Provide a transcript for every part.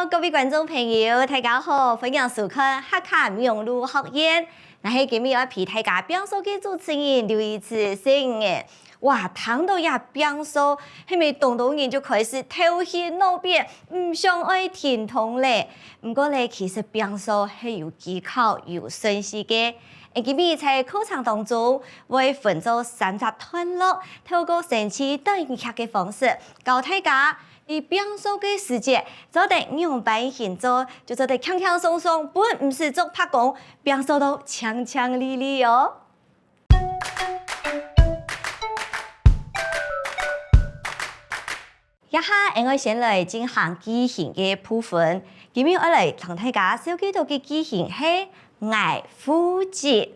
Hello， 各位观众朋友，大家好，欢迎收看客家名路学院。那係今日要陪大家表述嘅主持人劉一次先嘅。哇，聽到也表述，係咪動到人就開始頭昏腦變，唔想愛聽通咧？不過咧，其實表述係有技巧、有順序嘅。今日在課程當中，會分做3個段落，透過神奇短劇嘅方式，教大家。你表述嘅時節，做得樣板形做，就做得輕輕鬆鬆，本唔是做拍工，表述到強強利利哦。一下，我先來進行句型嘅部分。今日我來同大家紹介到嘅句型係捱夫節。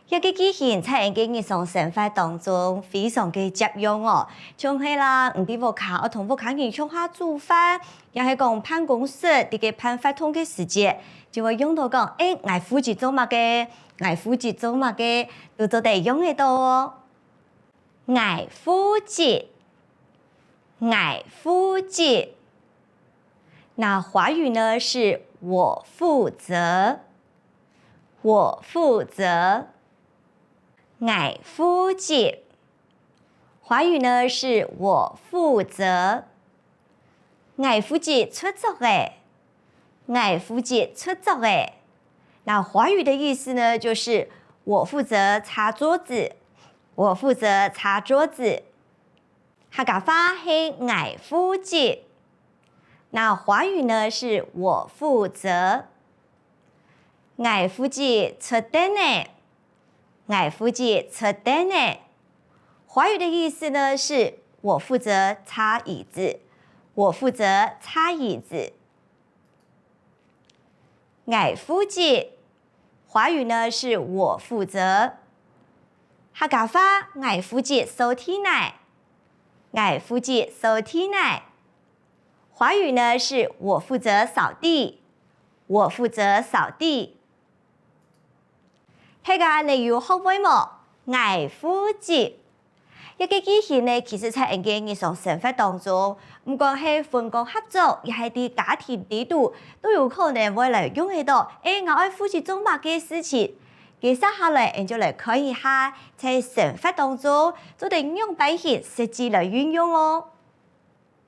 一個句型在嘅日常生活當中非常嘅接用哦，像係啦，唔啲屋企我同屋企人鄉下煮飯，又係講辦公室啲嘅辦法通嘅時節，就會用到講，捱夫節做乜嘅，捱夫節做乜嘅，都做得用得到哦。捱夫節，捱夫節，那華語呢是我負責，我負責。捱夫節，華語呢是我負責。捱夫節出作誒，捱夫節出作誒。那華語的意思呢，就是我負責擦桌子，我負責擦桌子。客家話係捱夫節，那華語呢是我負責。捱夫節出燈誒。捱夫節出燈誒，華語的意思呢是我負責擦椅子，我負責擦椅子。捱夫節，華語呢是我負責。客家話捱夫節掃地奶，捱夫節掃地奶。華語呢是我負責掃地，我負責掃地。大家你有學會冇？捱夫節一個句型呢，其實在日常生活當中，唔管係分工合作，亦係啲家庭制度，都有可能會來用得到。我愛夫節做乜嘅事情？接下來，我就來看一下，在生活當中做啲樣板型實際來運用哦。